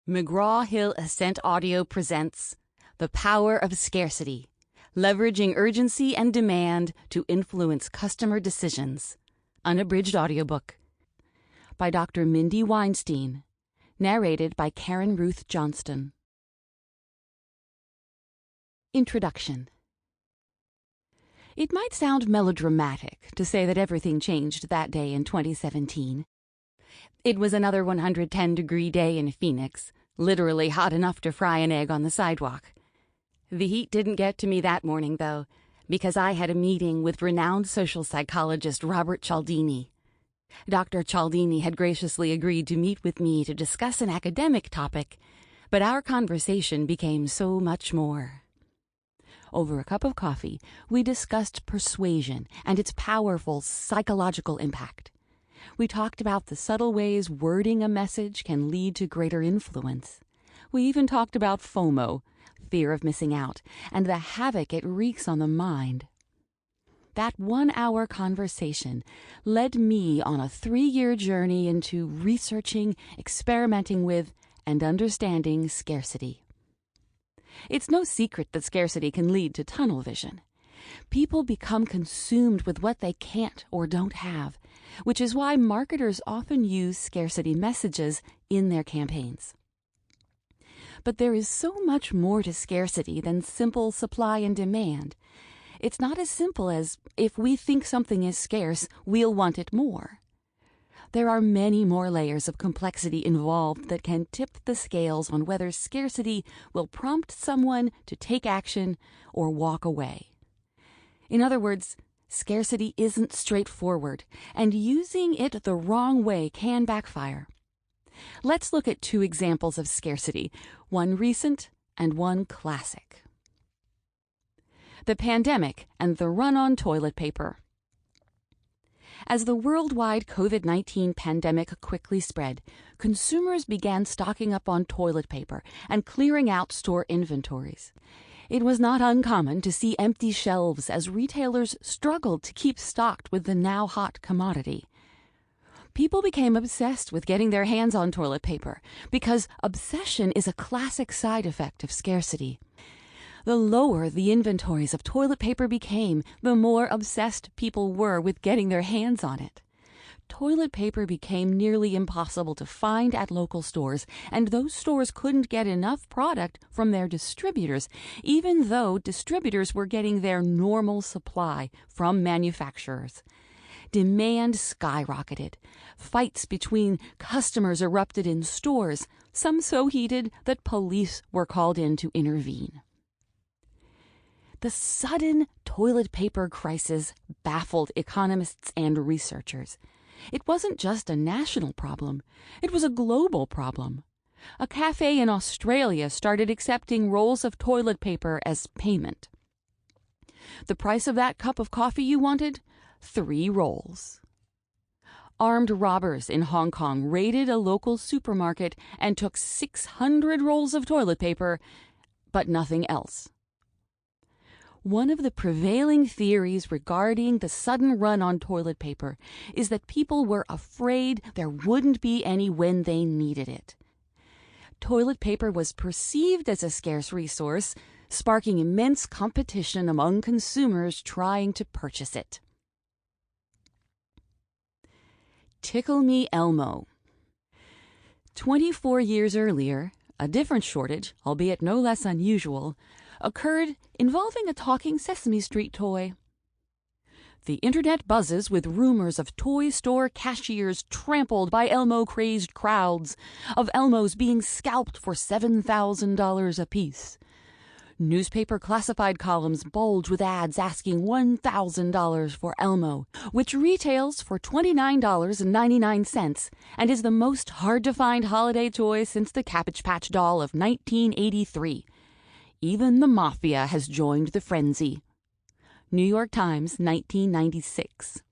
McGraw Hill Ascent Audio presents The Power of Scarcity, Leveraging Urgency and Demand to Influence Customer Decisions. Unabridged audiobook. By Dr. Mindy Weinstein. Narrated by Ruth Johnston. Introduction. It might sound melodramatic to say that everything changed that day in 2017. It was another 110-degree day in Phoenix, literally hot enough to fry an egg on the sidewalk. The heat didn't get to me that morning, though, because I had a meeting with renowned social psychologist Robert Cialdini. Dr. Cialdini had graciously agreed to meet with me to discuss an academic topic, but our conversation became so much more. Over a cup of coffee, we discussed persuasion and its powerful psychological impact. We talked about the subtle ways wording a message can lead to greater influence. We even talked about FOMO, fear of missing out, and the havoc it wreaks on the mind. That 1-hour conversation led me on a 3-year journey into researching, experimenting with, and understanding scarcity. It's no secret that scarcity can lead to tunnel vision. People become consumed with what they can't or don't have, which is why marketers often use scarcity messages in their campaigns. But there is so much more to scarcity than simple supply and demand. It's not as simple as, if we think something is scarce, we'll want it more. There are many more layers of complexity involved that can tip the scales on whether scarcity will prompt someone to take action or walk away. In other words, scarcity isn't straightforward, and using it the wrong way can backfire. Let's look at 2 examples of scarcity, one recent and one classic. The pandemic and the run on toilet paper. As the worldwide COVID-19 pandemic quickly spread, consumers began stocking up on toilet paper and clearing out store inventories. It was not uncommon to see empty shelves as retailers struggled to keep stocked with the now hot commodity. People became obsessed with getting their hands on toilet paper because obsession is a classic side effect of scarcity. The lower the inventories of toilet paper became, the more obsessed people were with getting their hands on it. Toilet paper became nearly impossible to find at local stores, and those stores couldn't get enough product from their distributors, even though distributors were getting their normal supply from manufacturers. Demand skyrocketed. Fights between customers erupted in stores, some so heated that police were called in to intervene. The sudden toilet paper crisis baffled economists and researchers. It wasn't just a national problem, it was a global problem. A cafe in Australia started accepting rolls of toilet paper as payment. The price of that cup of coffee you wanted? 3 rolls. Armed robbers in Hong Kong raided a local supermarket and took 600 rolls of toilet paper, but nothing else. One of the prevailing theories regarding the sudden run on toilet paper is that people were afraid there wouldn't be any when they needed it. Toilet paper was perceived as a scarce resource, sparking immense competition among consumers trying to purchase it. Tickle-Me-Elmo. 24 years earlier, a different shortage, albeit no less unusual, occurred involving a talking Sesame Street toy. The internet buzzes with rumors of toy store cashiers trampled by Elmo-crazed crowds, of Elmos being scalped for $7,000 apiece. Newspaper classified columns bulge with ads asking $1,000 for Elmo, which retails for $29.99 and is the most hard-to-find holiday toy since the Cabbage Patch Doll of 1983. Even the mafia has joined the frenzy. New York Times, 1996.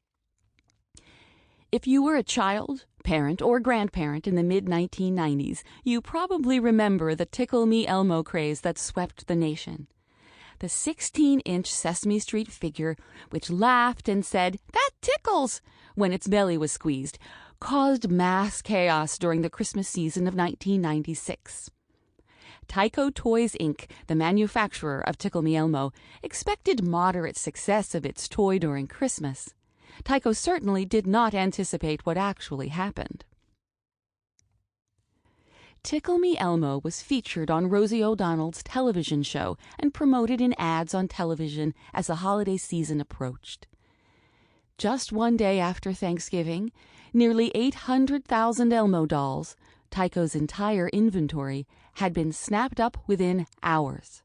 If you were a child, parent, or grandparent in the mid-1990s, you probably remember the Tickle-Me-Elmo craze that swept the nation. The 16-inch Sesame Street figure, which laughed and said, "That tickles," when its belly was squeezed, caused mass chaos during the Christmas season of 1996. Tyco Toys Inc., the manufacturer of Tickle-Me-Elmo, expected moderate success of its toy during Christmas. Tyco certainly did not anticipate what actually happened. Tickle-Me-Elmo was featured on Rosie O'Donnell's television show and promoted in ads on television as the holiday season approached. Just one day after Thanksgiving, nearly 800,000 Elmo dolls, Tyco's entire inventory, had been snapped up within hours.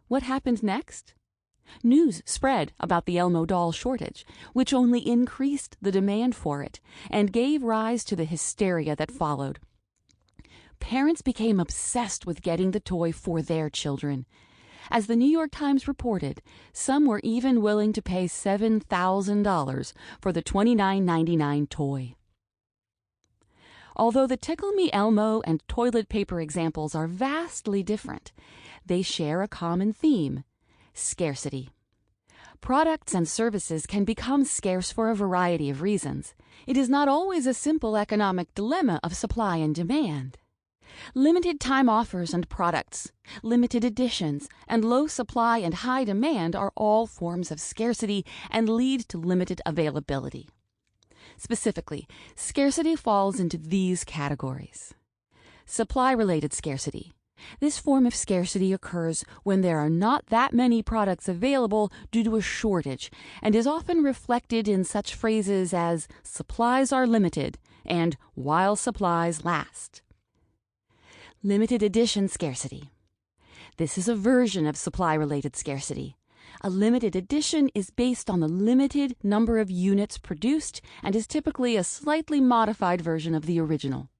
What happened next? News spread about the Elmo doll shortage, which only increased the demand for it and gave rise to the hysteria that followed. Parents became obsessed with getting the toy for their children. As the New York Times reported, some were even willing to pay $7,000 for the $29.99 toy. Although the Tickle-Me-Elmo and toilet paper examples are vastly different, they share a common theme: scarcity. Products and services can become scarce for a variety of reasons. It is not always a simple economic dilemma of supply and demand. Limited time offers and products, limited editions, and low supply and high demand are all forms of scarcity and lead to limited availability. Specifically, scarcity falls into these categories. Supply-related scarcity. This form of scarcity occurs when there are not that many products available due to a shortage and is often reflected in such phrases as "supplies are limited" and "while supplies last." Limited edition scarcity. This is a version of supply-related scarcity. A limited edition is based on the limited number of units produced and is typically a slightly modified version of the original.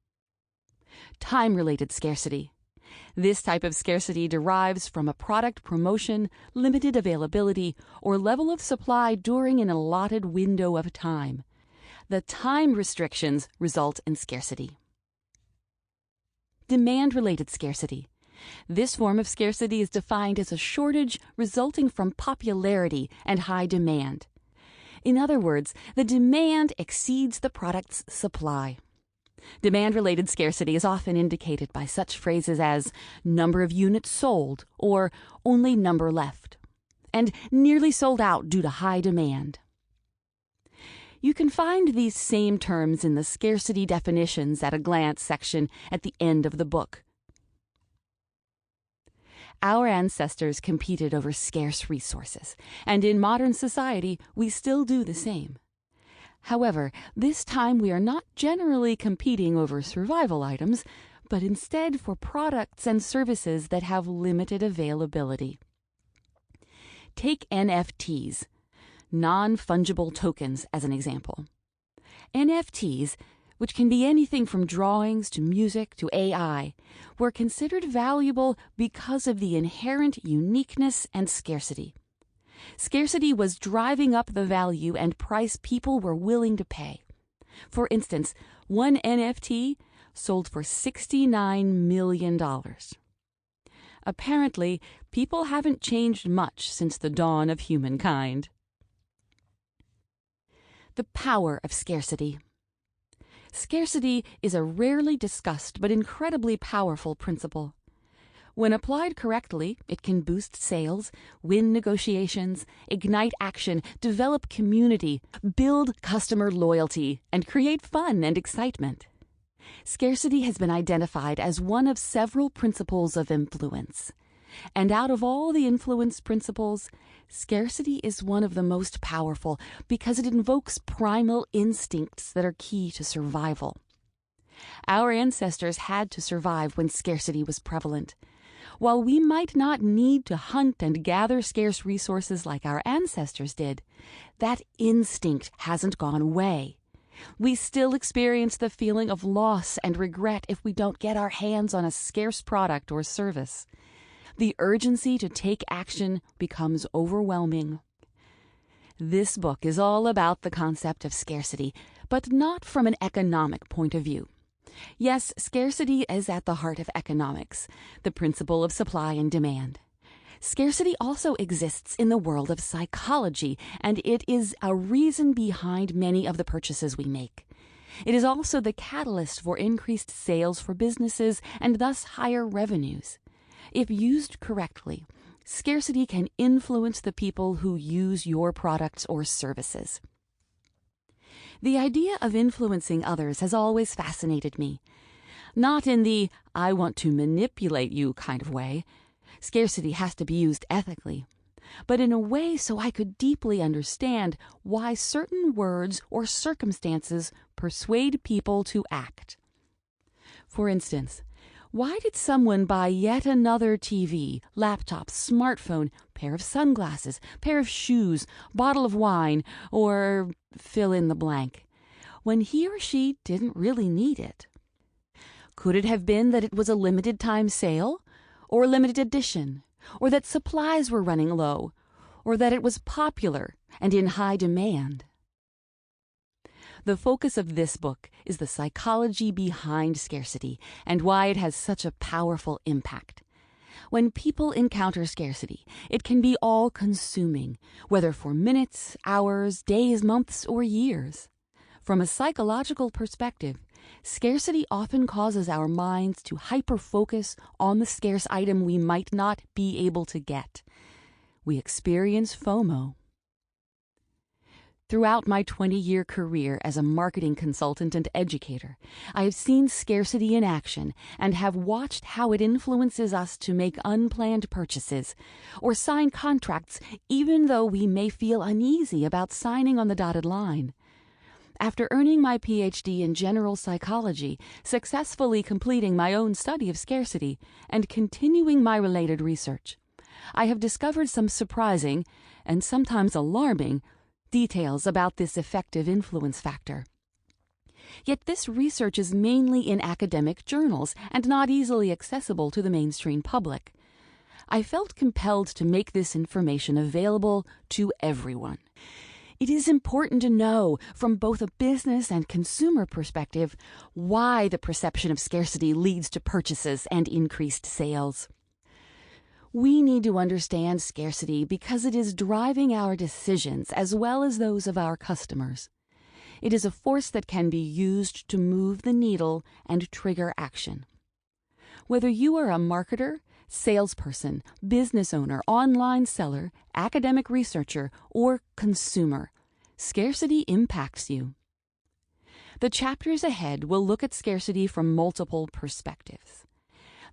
Time-related scarcity. This type of scarcity derives from a product promotion, limited availability, or level of supply during an allotted window of time. The time restrictions result in scarcity. Demand-related scarcity. This form of scarcity is defined as a shortage resulting from popularity and high demand. In other words, the demand exceeds the product's supply. Demand-related scarcity is often indicated by such phrases as "number of units sold" or "only number left," and "nearly sold out due to high demand." You can find these same terms in the Scarcity Definitions at a Glance section at the end of the book. Our ancestors competed over scarce resources, and in modern society we still do the same. However, this time we are not generally competing over survival items, but instead for products and services that have limited availability. Take NFTs, non-fungible tokens, as an example. NFTs, which can be anything from drawings to music to AI, were considered valuable because of the inherent uniqueness and scarcity. Scarcity was driving up the value and price people were willing to pay. For instance, one NFT sold for $69 million. Apparently, people haven't changed much since the dawn of humankind. The power of scarcity. Scarcity is a rarely discussed but incredibly powerful principle. When applied correctly, it can boost sales, win negotiations, ignite action, develop community, build customer loyalty, and create fun and excitement. Scarcity has been identified as one of several principles of influence. And out of all the influence principles, scarcity is one of the most powerful because it invokes primal instincts that are key to survival. Our ancestors had to survive when scarcity was prevalent. While we might not need to hunt and gather scarce resources like our ancestors did, that instinct hasn't gone away. We still experience the feeling of loss and regret if we don't get our hands on a scarce product or service. The urgency to take action becomes overwhelming. This book is all about the concept of scarcity, but not from an economic point of view. Yes, scarcity is at the heart of economics, the principle of supply and demand. Scarcity also exists in the world of psychology, and it is a reason behind many of the purchases we make. It is also the catalyst for increased sales for businesses and thus higher revenues. If used correctly, scarcity can influence the people who use your products or services. The idea of influencing others has always fascinated me. Not in the "I want to manipulate you" kind of way. Scarcity has to be used ethically, but in a way so I could deeply understand why certain words or circumstances persuade people to act. For instance, why did someone buy yet another TV, laptop, smartphone, pair of sunglasses, pair of shoes, bottle of wine, or fill in the blank, when he or she didn't really need it? Could it have been that it was a limited time sale, or limited edition, or that supplies were running low, or that it was popular and in high demand? The focus of this book is the psychology behind scarcity and why it has such a powerful impact. When people encounter scarcity, it can be all-consuming, whether for minutes, hours, days, months, or years. From a psychological perspective, scarcity often causes our minds to hyper-focus on the scarce item we might not be able to get. We experience FOMO. Throughout my 20-year career as a marketing consultant and educator, I have seen scarcity in action and have watched how it influences us to make unplanned purchases or sign contracts even though we may feel uneasy about signing on the dotted line. After earning my PhD in general psychology, successfully completing my own study of scarcity, and continuing my related research, I have discovered some surprising, and sometimes alarming, details about this effective influence factor. Yet this research is mainly in academic journals and not easily accessible to the mainstream public. I felt compelled to make this information available to everyone. It is important to know, from both a business and consumer perspective, why the perception of scarcity leads to purchases and increased sales. We need to understand scarcity because it is driving our decisions as well as those of our customers. It is a force that can be used to move the needle and trigger action. Whether you are a marketer, salesperson, business owner, online seller, academic researcher, or consumer, scarcity impacts you. The chapters ahead will look at scarcity from multiple perspectives.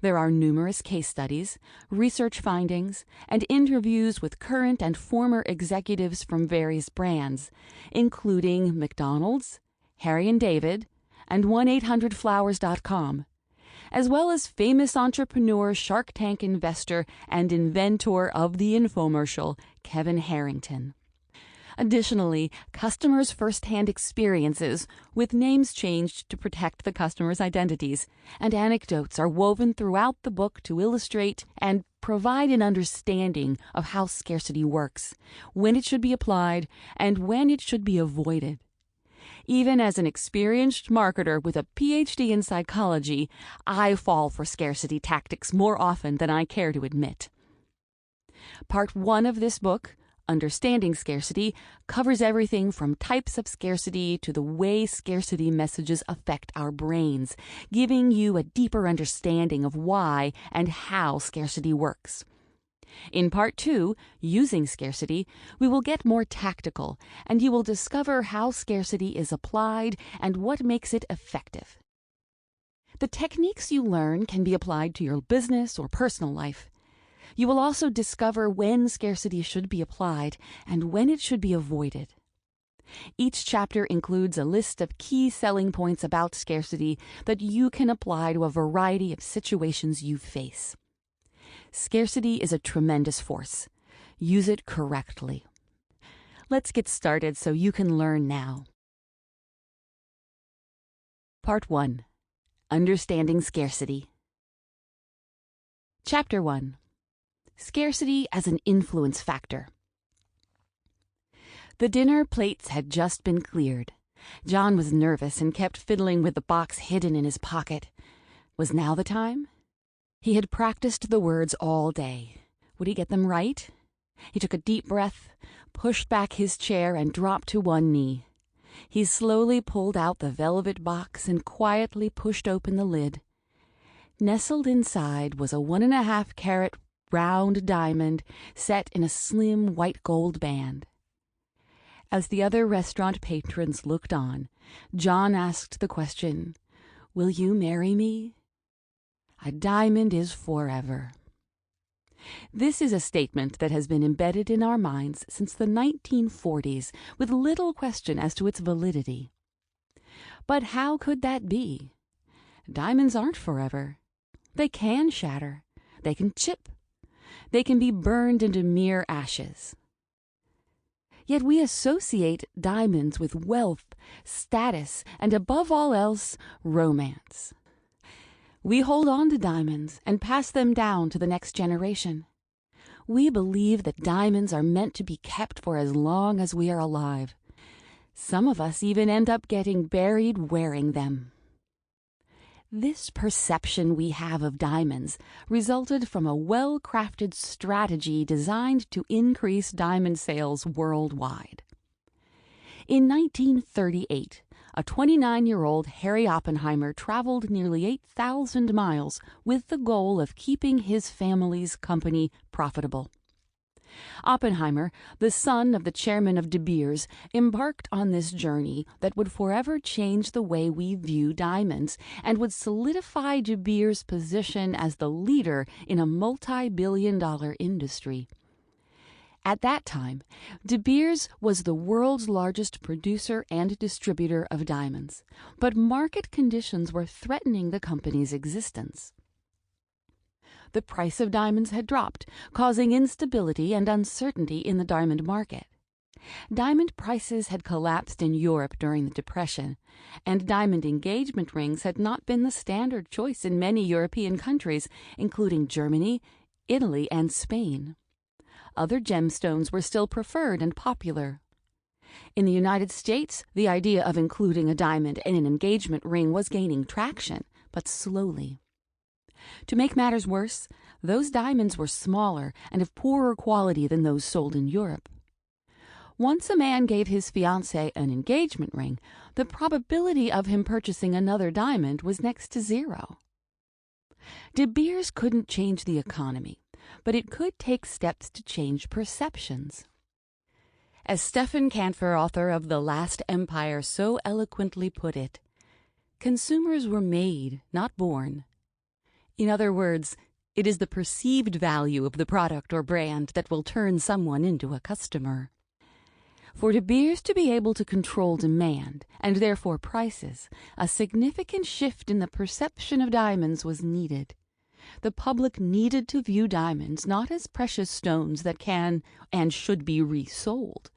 There are numerous case studies, research findings, and interviews with current and former executives from various brands, including McDonald's, Harry and David, and 1-800-Flowers.com, as well as famous entrepreneur, Shark Tank investor, and inventor of the infomercial, Kevin Harrington. Additionally, customers' first-hand experiences, with names changed to protect the customers' identities, and anecdotes are woven throughout the book to illustrate and provide an understanding of how scarcity works, when it should be applied, and when it should be avoided. Even as an experienced marketer with a PhD in psychology, I fall for scarcity tactics more often than I care to admit. Part 1 of this book, Understanding Scarcity, covers everything from types of scarcity to the way scarcity messages affect our brains, giving you a deeper understanding of why and how scarcity works. In Part 2, Using Scarcity, we will get more tactical, and you will discover how scarcity is applied and what makes it effective. The techniques you learn can be applied to your business or personal life. You will also discover when scarcity should be applied and when it should be avoided. Each chapter includes a list of key selling points about scarcity that you can apply to a variety of situations you face. Scarcity is a tremendous force. Use it correctly. Let's get started so you can learn now. Part 1. Understanding Scarcity. Chapter 1. Scarcity as an influence factor. The dinner plates had just been cleared. John was nervous and kept fiddling with the box hidden in his pocket. Was now the time? He had practiced the words all day. Would he get them right? He took a deep breath, pushed back his chair, and dropped to one knee. He slowly pulled out the velvet box and quietly pushed open the lid. Nestled inside was a 1.5-carat round diamond set in a slim white gold band. As the other restaurant patrons looked on, John asked the question, "Will you marry me?" A diamond is forever. This is a statement that has been embedded in our minds since the 1940s, with little question as to its validity. But how could that be? Diamonds aren't forever. They can shatter. They can chip. They can be burned into mere ashes. Yet we associate diamonds with wealth, status, and above all else, romance. We hold on to diamonds and pass them down to the next generation. We believe that diamonds are meant to be kept for as long as we are alive. Some of us even end up getting buried wearing them. This perception we have of diamonds resulted from a well-crafted strategy designed to increase diamond sales worldwide. In 1938, a 29-year-old Harry Oppenheimer traveled nearly 8,000 miles with the goal of keeping his family's company profitable. Oppenheimer, the son of the chairman of De Beers, embarked on this journey that would forever change the way we view diamonds and would solidify De Beers' position as the leader in a multi-billion-dollar industry. At that time, De Beers was the world's largest producer and distributor of diamonds, but market conditions were threatening the company's existence. The price of diamonds had dropped, causing instability and uncertainty in the diamond market. Diamond prices had collapsed in Europe during the Depression, and diamond engagement rings had not been the standard choice in many European countries, including Germany, Italy, and Spain. Other gemstones were still preferred and popular. In the United States, the idea of including a diamond in an engagement ring was gaining traction, but slowly. To make matters worse, those diamonds were smaller and of poorer quality than those sold in Europe. Once a man gave his fiancée an engagement ring, the probability of him purchasing another diamond was next to zero. De Beers couldn't change the economy, but it could take steps to change perceptions. As Stephen Canfer, author of The Last Empire, so eloquently put it, consumers were made, not born. In other words, it is the perceived value of the product or brand that will turn someone into a customer. For De Beers to be able to control demand, and therefore prices, a significant shift in the perception of diamonds was needed. The public needed to view diamonds not as precious stones that can and should be resold,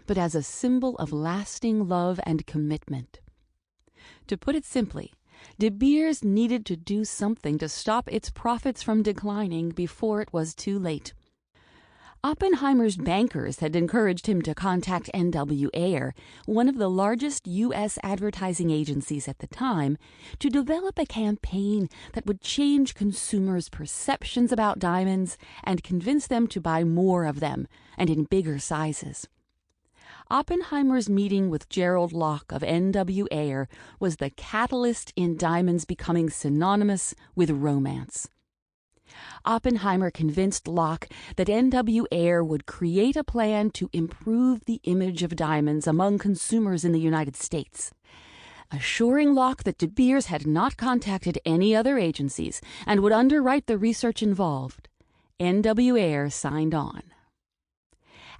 but as a symbol of lasting love and commitment. To put it simply, De Beers needed to do something to stop its profits from declining before it was too late. Oppenheimer's bankers had encouraged him to contact N.W. Ayer, one of the largest U.S. advertising agencies at the time, to develop a campaign that would change consumers' perceptions about diamonds and convince them to buy more of them, and in bigger sizes. Oppenheimer's meeting with Gerald Locke of N.W. Ayer was the catalyst in diamonds becoming synonymous with romance. Oppenheimer convinced Locke that N.W. Ayer would create a plan to improve the image of diamonds among consumers in the United States. Assuring Locke that De Beers had not contacted any other agencies and would underwrite the research involved, N.W. Ayer signed on.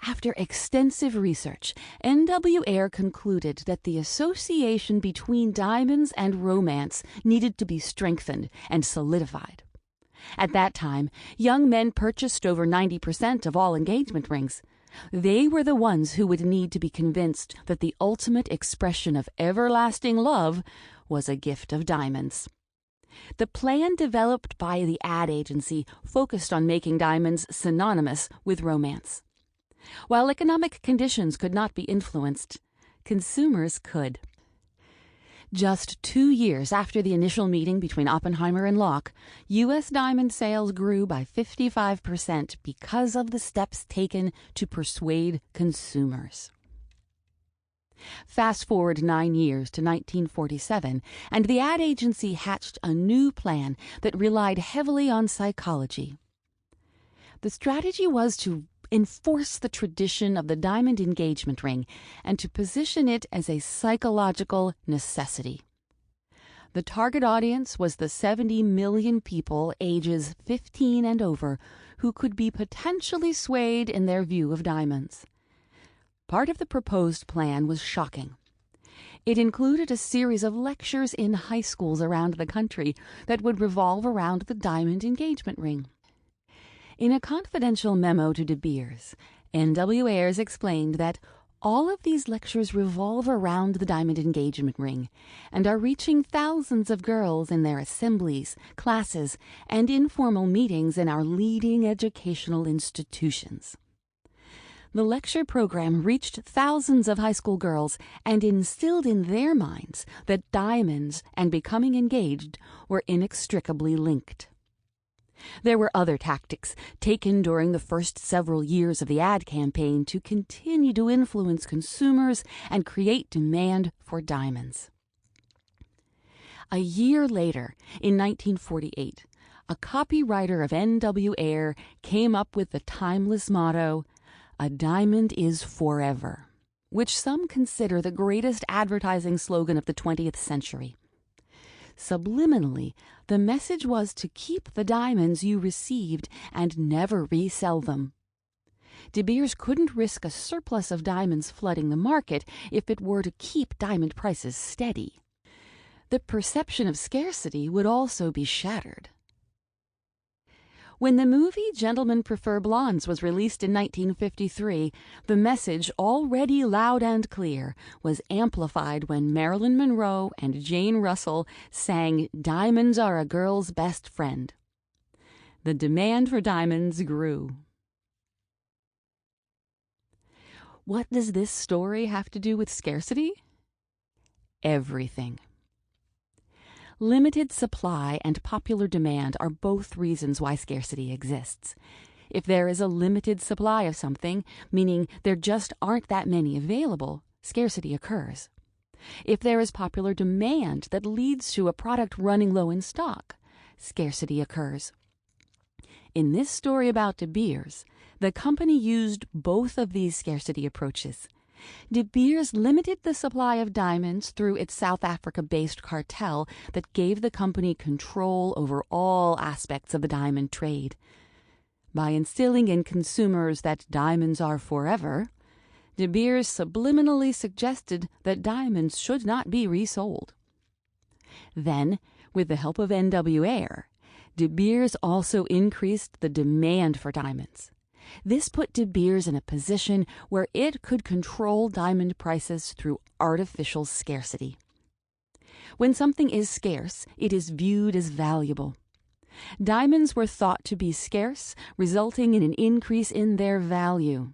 After extensive research, N.W. Ayer concluded that the association between diamonds and romance needed to be strengthened and solidified. At that time, young men purchased over 90% of all engagement rings. They were the ones who would need to be convinced that the ultimate expression of everlasting love was a gift of diamonds. The plan developed by the ad agency focused on making diamonds synonymous with romance. While economic conditions could not be influenced, consumers could. Just 2 years after the initial meeting between Oppenheimer and Locke, U.S. diamond sales grew by 55% because of the steps taken to persuade consumers. Fast forward 9 years to 1947, and the ad agency hatched a new plan that relied heavily on psychology. The strategy was to enforce the tradition of the diamond engagement ring and to position it as a psychological necessity. The target audience was the 70 million people ages 15 and over who could be potentially swayed in their view of diamonds. Part of the proposed plan was shocking. It included a series of lectures in high schools around the country that would revolve around the diamond engagement ring. In a confidential memo to De Beers, N.W. Ayers explained that all of these lectures revolve around the diamond engagement ring and are reaching thousands of girls in their assemblies, classes, and informal meetings in our leading educational institutions. The lecture program reached thousands of high school girls and instilled in their minds that diamonds and becoming engaged were inextricably linked. There were other tactics taken during the first several years of the ad campaign to continue to influence consumers and create demand for diamonds. A year later, in 1948, a copywriter of N.W. Ayer came up with the timeless motto, "A diamond is forever," which some consider the greatest advertising slogan of the 20th century. Subliminally, the message was to keep the diamonds you received and never resell them. De Beers couldn't risk a surplus of diamonds flooding the market if it were to keep diamond prices steady. The perception of scarcity would also be shattered. When the movie Gentlemen Prefer Blondes was released in 1953, the message, already loud and clear, was amplified when Marilyn Monroe and Jane Russell sang "Diamonds Are a Girl's Best Friend." The demand for diamonds grew. What does this story have to do with scarcity? Everything. Limited supply and popular demand are both reasons why scarcity exists. If there is a limited supply of something, meaning there just aren't that many available, scarcity occurs. If there is popular demand that leads to a product running low in stock, scarcity occurs. In this story about De Beers, the company used both of these scarcity approaches. De Beers limited the supply of diamonds through its South Africa-based cartel that gave the company control over all aspects of the diamond trade. By instilling in consumers that diamonds are forever, De Beers subliminally suggested that diamonds should not be resold. Then, with the help of N.W. Ayer, De Beers also increased the demand for diamonds. This put De Beers in a position where it could control diamond prices through artificial scarcity. When something is scarce, it is viewed as valuable. Diamonds were thought to be scarce, resulting in an increase in their value.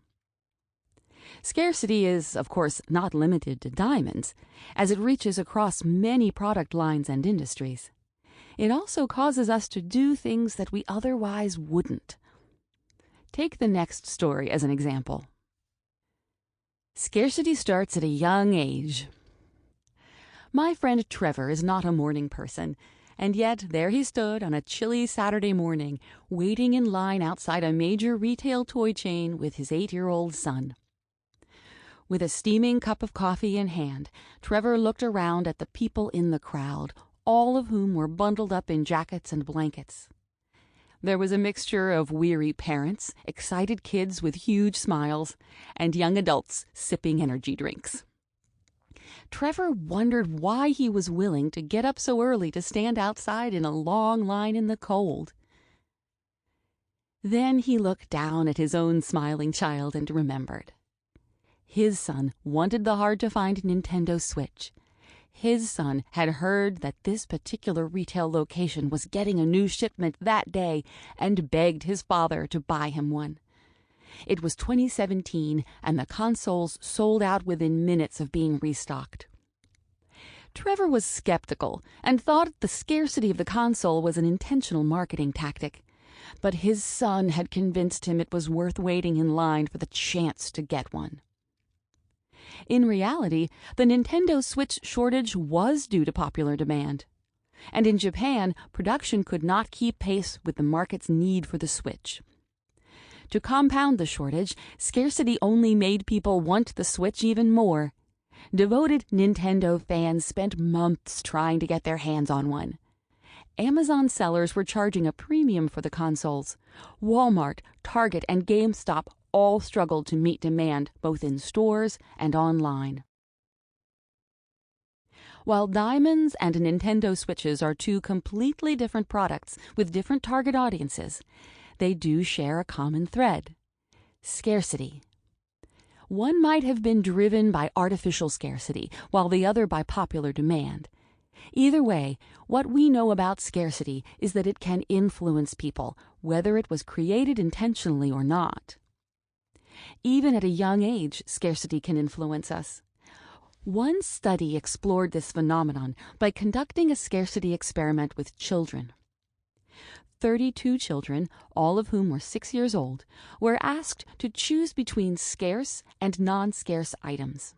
Scarcity is, of course, not limited to diamonds, as it reaches across many product lines and industries. It also causes us to do things that we otherwise wouldn't. Take the next story as an example. Scarcity starts at a young age. My friend Trevor is not a morning person, and yet there he stood on a chilly Saturday morning, waiting in line outside a major retail toy chain with his 8-year-old son. With a steaming cup of coffee in hand, Trevor looked around at the people in the crowd, all of whom were bundled up in jackets and blankets. There was a mixture of weary parents, excited kids with huge smiles, and young adults sipping energy drinks. Trevor wondered why he was willing to get up so early to stand outside in a long line in the cold. Then he looked down at his own smiling child and remembered. His son wanted the hard-to-find Nintendo Switch. His son had heard that this particular retail location was getting a new shipment that day and begged his father to buy him one. It was 2017, and the consoles sold out within minutes of being restocked. Trevor was skeptical and thought the scarcity of the console was an intentional marketing tactic. But his son had convinced him it was worth waiting in line for the chance to get one. In reality, the Nintendo Switch shortage was due to popular demand. And in Japan, production could not keep pace with the market's need for the Switch. To compound the shortage, scarcity only made people want the Switch even more. Devoted Nintendo fans spent months trying to get their hands on one. Amazon sellers were charging a premium for the consoles. Walmart, Target, and GameStop all struggled to meet demand both in stores and online. While Diamonds and Nintendo Switches are two completely different products with different target audiences, they do share a common thread: scarcity. One might have been driven by artificial scarcity, while the other by popular demand. Either way, what we know about scarcity is that it can influence people, whether it was created intentionally or not. Even at a young age, scarcity can influence us. One study explored this phenomenon by conducting a scarcity experiment with children. 32 children, all of whom were 6 years old, were asked to choose between scarce and non-scarce items.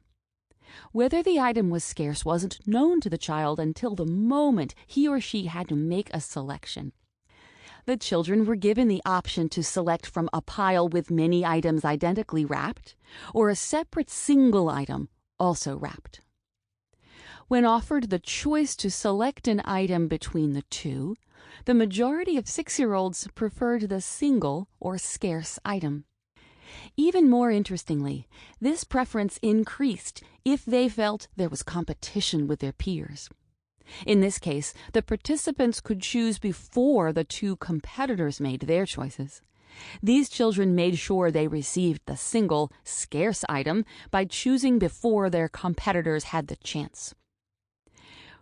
Whether the item was scarce wasn't known to the child until the moment he or she had to make a selection. The children were given the option to select from a pile with many items identically wrapped, or a separate single item also wrapped. When offered the choice to select an item between the two, the majority of 6-year-olds preferred the single or scarce item. Even more interestingly, this preference increased if they felt there was competition with their peers. In this case, the participants could choose before the two competitors made their choices. These children made sure they received the single, scarce item by choosing before their competitors had the chance.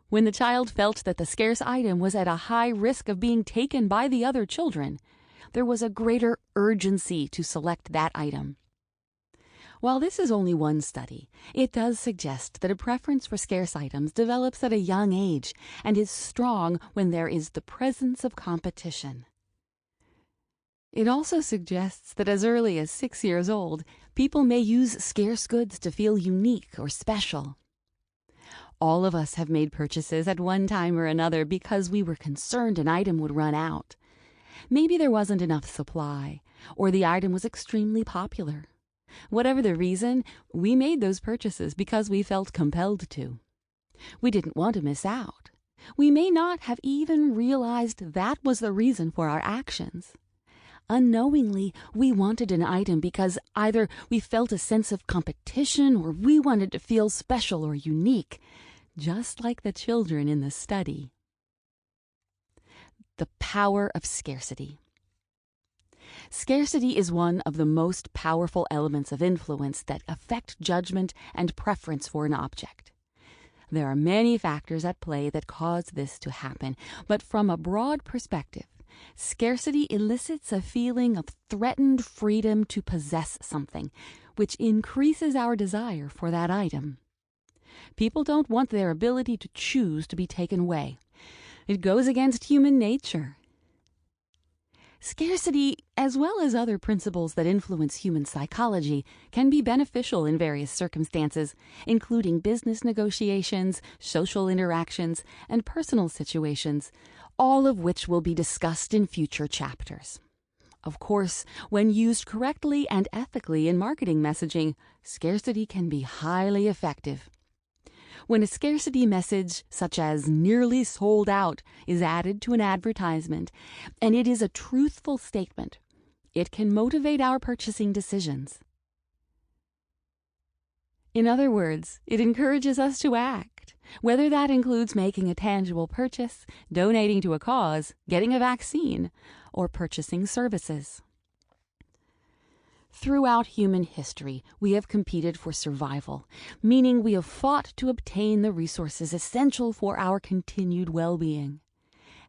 When the child felt that the scarce item was at a high risk of being taken by the other children, there was a greater urgency to select that item. While this is only one study, it does suggest that a preference for scarce items develops at a young age and is strong when there is the presence of competition. It also suggests that as early as 6 years old, people may use scarce goods to feel unique or special. All of us have made purchases at one time or another because we were concerned an item would run out. Maybe there wasn't enough supply, or the item was extremely popular. Whatever the reason, we made those purchases because we felt compelled to. We didn't want to miss out. We may not have even realized that was the reason for our actions. Unknowingly, we wanted an item because either we felt a sense of competition or we wanted to feel special or unique, just like the children in the study. The power of scarcity. Scarcity is one of the most powerful elements of influence that affect judgment and preference for an object. There are many factors at play that cause this to happen, but from a broad perspective, scarcity elicits a feeling of threatened freedom to possess something, which increases our desire for that item. People don't want their ability to choose to be taken away. It goes against human nature. Scarcity, as well as other principles that influence human psychology, can be beneficial in various circumstances, including business negotiations, social interactions, and personal situations, all of which will be discussed in future chapters. Of course, when used correctly and ethically in marketing messaging, scarcity can be highly effective. When a scarcity message, such as "nearly sold out," is added to an advertisement, and it is a truthful statement, it can motivate our purchasing decisions. In other words, it encourages us to act, whether that includes making a tangible purchase, donating to a cause, getting a vaccine, or purchasing services. Throughout human history, we have competed for survival, meaning we have fought to obtain the resources essential for our continued well-being.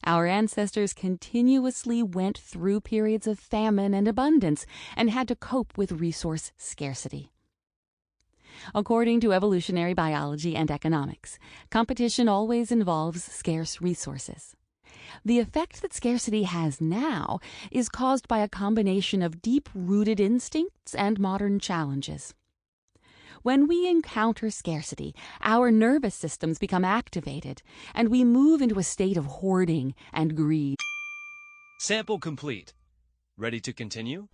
Our ancestors continuously went through periods of famine and abundance and had to cope with resource scarcity. According to evolutionary biology and economics, competition always involves scarce resources. The effect that scarcity has now is caused by a combination of deep-rooted instincts and modern challenges. When we encounter scarcity, our nervous systems become activated, and we move into a state of hoarding and greed. Sample complete. Ready to continue?